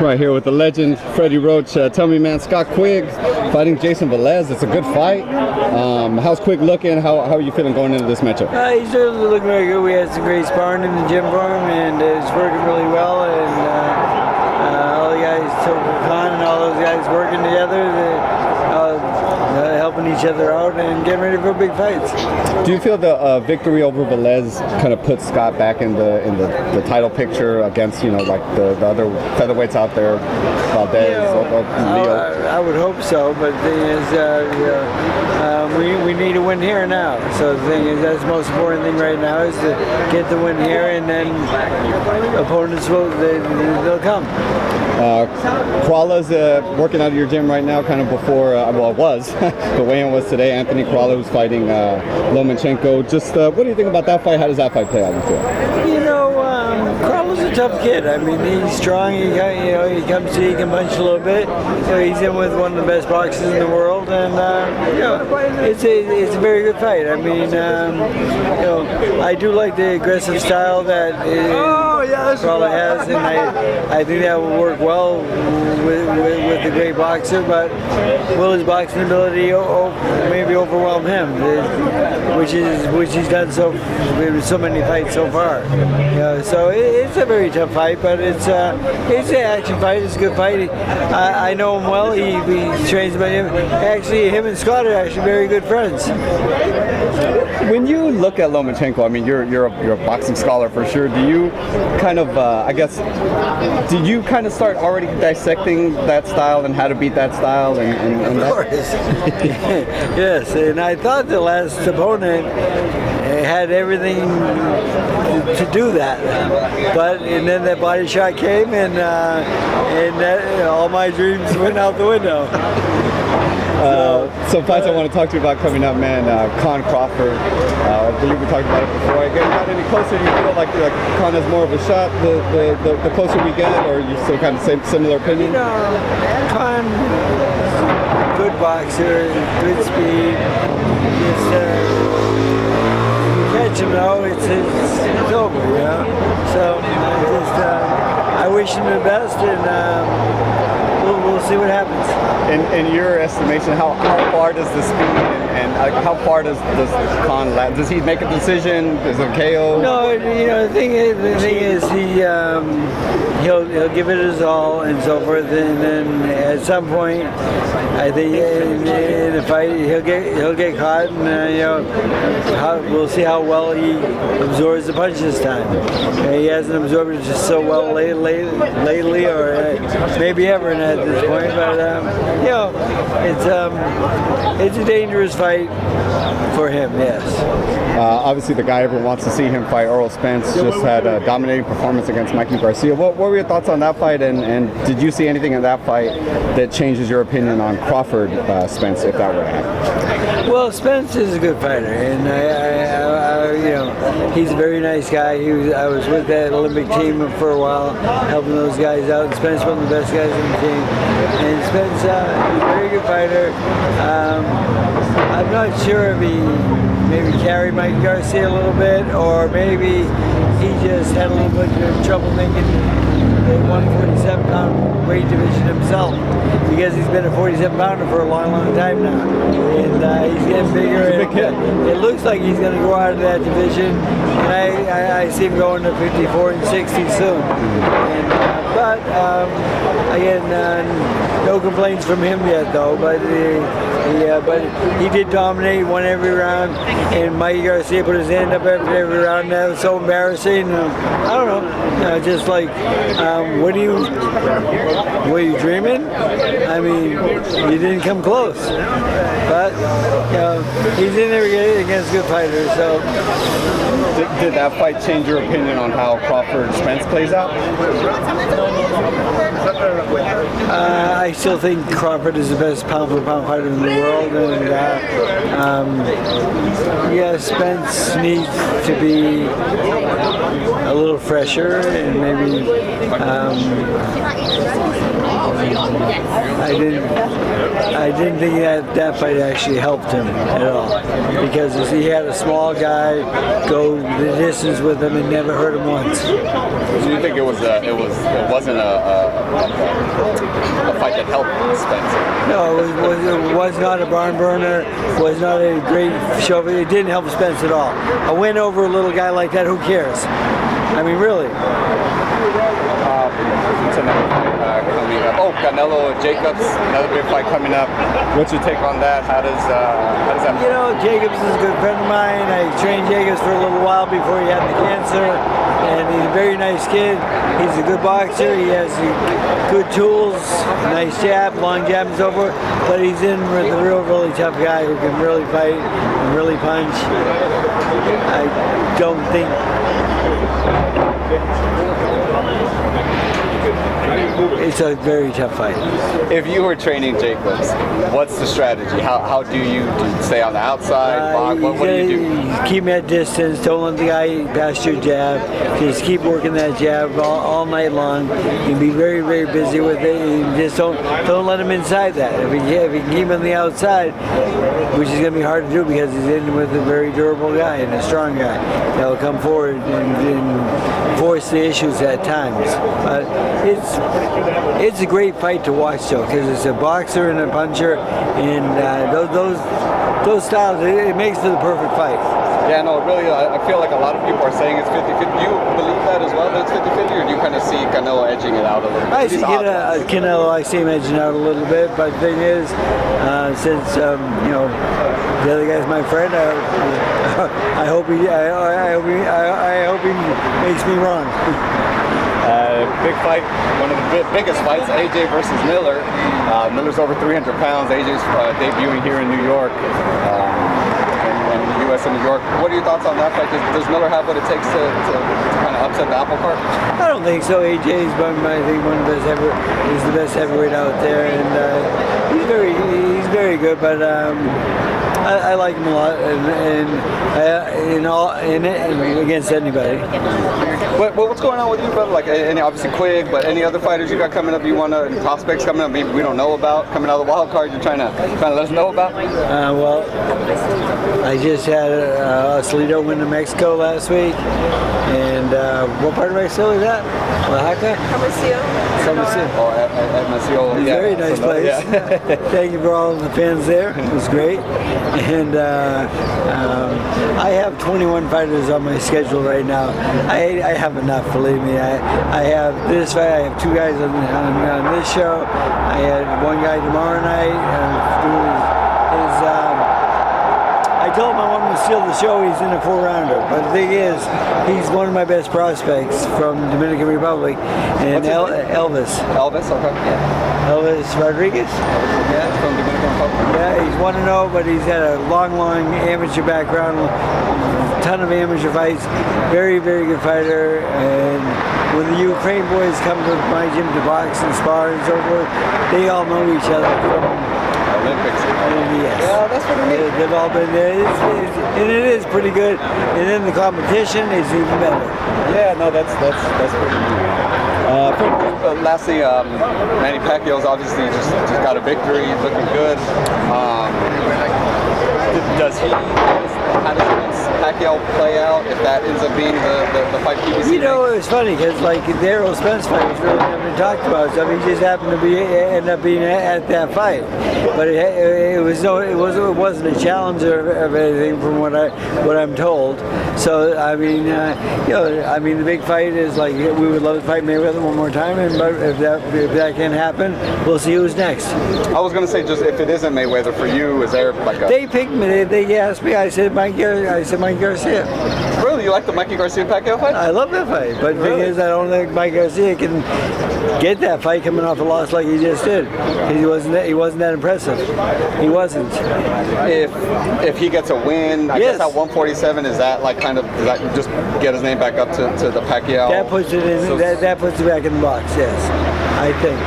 Right here with the legend, Freddie Roach. Tell me, man, Scott Quigg fighting Jason Velez. It's a good fight. How's Quigg looking? How are you feeling going into this matchup? He's certainly looking very good. We had some great sparring in the gym for him, and it's working really well. And all the guys, Khan and all those guys working together, helping each other out and getting ready for big fights. Do you feel the victory over Velez kind of puts Scott back in the title picture against, like the other featherweights out there, Valdez, Leo? I would hope so, but the thing is, we need a win here now. So the thing is, that's the most important thing right now is to get the win here, and then opponents they'll come. Crawla's working out of your gym right now, kind of before, well, it was. The weigh-in was today. Anthony Crawla was fighting Lomachenko. Just what do you think about that fight? How does that fight play out? Crawla's a tough kid. I mean, he's strong. He comes he can punch a little bit. He's in with one of the best boxers in the world, and it's a very good fight. I mean, I do like the aggressive style that Crawla has, and I think that will work well with the great boxer. But will his boxing ability maybe overwhelm him, which he's done so many fights so far. So it's a very tough fight, but it's an action fight. It's a good fight. I know him well. He trains by him. Actually, him and Scott are actually very good friends. When you look at Lomachenko, I mean, you're a boxing scholar for sure. Do you kind of, did you kind of start already dissecting that style and how to beat that style? And of course. Yes, and I thought the last opponent had everything to do that, and then that body shot came, and all my dreams went out the window. Some fights I want to talk to you about coming up, man. Crawford. I believe we talked about it before. I get not any closer. Do you feel like Con has more of a shot the closer we get, or are you still kind of similar opinion? Con, good boxer, good speed. Catch him though, it's over, So I wish him the best, and we'll see what happens. In your estimation, how far does the speed and how far does Khan last? Does he make a decision? Is it a KO? No, the thing is he'll give it his all and so forth, and then at some point, I think in the fight he'll get caught, and we'll see how well he absorbs the punch this time. He hasn't absorbed it just so well lately, or maybe ever at this point. But it's a dangerous fight for him. Yes. Obviously, the guy everyone wants to see him fight, Errol Spence, just had a dominating performance against Mikey Garcia. What were your thoughts on that fight, and did you see anything in that fight that changes your opinion on Crawford Spence, if that were to happen? Well, Spence is a good fighter, and he's a very nice guy. I was with that Olympic team for a while, helping those guys out. And Spence, one of the best guys on the team, and Spence is a very good fighter. I'm not sure if he maybe carried Mikey Garcia a little bit, or maybe he just had a little bit of trouble making the 147-pound weight division himself, because he's been a 47-pounder for a long time now, and he's getting bigger. And it looks like he's going to go out of that division, and I see him going to 54 and 60 soon. But again, no complaints from him yet, though. But he did dominate, won every round, and Mikey Garcia put his hand up after every round. That was so embarrassing. I don't know, just like, were you dreaming? I mean, you didn't come close. But he's in there against good fighters. So. Did that fight change your opinion on how Crawford Spence plays out? I still think Crawford is the best pound-for-pound fighter in the world, and Spence needs to be a little fresher and maybe I didn't think that fight actually helped him at all, because he had a small guy go the distance with him and never hurt him once. So you think it wasn't a fight that helped Spencer? No, it was not a barn burner. Was not a great show. It didn't help Spence at all. A win over a little guy like that, who cares? I mean, really. Coming up. Oh, Canelo Jacobs, another big fight coming up. What's your take on that? How does that? You know, Jacobs is a good friend of mine. I trained Jacobs for a little while before he had the cancer, and he's a very nice kid. He's a good boxer. He has good tools, nice jab, long jab is over, but he's in with a really tough guy who can really fight and really punch. I don't think. It's a very tough fight. If you were training Jacobs, what's the strategy? How do you stay on the outside? Block? What do you do? Keep him at distance. Don't let the guy pass your jab. Just keep working that jab all night long. And be very, very busy with it. And just don't let him inside that. If he can keep him on the outside, which is going to be hard to do because he's in with a very durable guy and a strong guy that will come forward and force the issues at times. But it's a great fight to watch though, because it's a boxer and a puncher, and those styles, it makes for the perfect fight. Yeah, no, really, I feel like a lot of people are saying it's 50-50. Do you believe that as well, that it's 50-50, or do you kind of see Canelo edging it out a little bit? I see Canelo, I see him edging out a little bit, but the thing is, since, the other guy's my friend, I hope he makes me wrong. Big fight, one of the biggest fights, AJ versus Miller. Miller's over 300 pounds. AJ's debuting here in New York, in the U.S. and New York. What are your thoughts on that fight? Does Miller have what it takes to kind of upset the apple cart? I don't think so. AJ's one of the best he's the best heavyweight out there, and he's very good. But I like him a lot, and against anybody. What's going on with you, brother? Like, obviously Quigg, but any other fighters you got coming up? You want to prospects coming up? Maybe we don't know about coming out of the wild card. You're trying to let us know about? Well, I just had Salido win in Mexico last week, and what part of Mexico is that? Oaxaca. Hermosillo. Oh, at Hermosillo. It's a very nice place. Yeah. Thank you for all of the fans there. It was great. And I have 21 fighters on my schedule right now. I have enough, believe me. I have this fight. I have two guys on this show. I had one guy tomorrow night. I told him I wanted to steal the show. He's in a 4-rounder. But the thing is, he's one of my best prospects from Dominican Republic. And Elvis. Elvis, okay. Yeah. Elvis Rodriguez. Yeah, from Dominican Republic. Yeah, he's 1-0, but he's had a long amateur background, a ton of amateur fights. Very, very good fighter. And when the Ukraine boys come to my gym to box and spar and so forth, they all know each other from Olympics. Yes. Yeah, that's pretty neat. They've all been there. And it is pretty good. And then the competition is even better. Yeah, no, that's pretty neat. Lastly, Manny Pacquiao's obviously just got a victory. He's looking good. How does Pacquiao play out if that ends up being the fight PBC? You know, it was funny because like the Errol Spence fight was really never been talked about. So he just happened to end up being at that fight, but it wasn't a challenge of anything from what I'm told. So I mean, the big fight is like we would love to fight Mayweather one more time, but if that can happen, we'll see who's next. I was gonna say, just if it isn't Mayweather for you, is there like a? They picked me. They asked me. I said Mike Garcia. Really, you like the Mikey Garcia Pacquiao fight? I love that fight, but the thing is, I don't think Mike Garcia can get that fight coming off a loss like he just did. He wasn't that impressive. He wasn't. If he gets a win, I guess at 147, does that just get his name back up to the Pacquiao? That puts it in. That puts it back in the box. Yes, I think.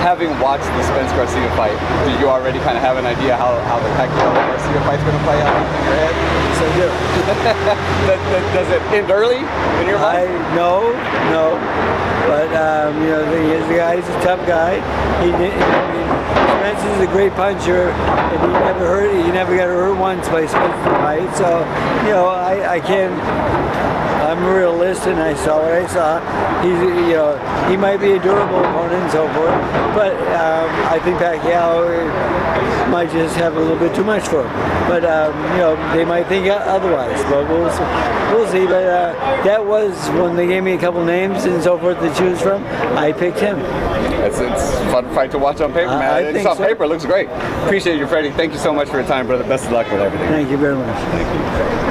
having watched the Spence Garcia fight, do you already kind of have an idea how the Pacquiao Garcia fight's going to play out in your head? Yes, I do. Does it end early in your mind? No. But the thing is, the guy's a tough guy. Spence is a great puncher, and he never got hurt once by Spence's fight. So, I can't. I'm a realist, and I saw what I saw. He might be a durable opponent and so forth, but I think Pacquiao might just have a little bit too much for him. But they might think otherwise. But we'll see. But that was when they gave me a couple names and so forth to choose from. I picked him. It's a fun fight to watch on paper, man. It's on paper. It looks great. Appreciate you, Freddie. Thank you so much for your time, brother. Best of luck with everything. Thank you very much. Thank you.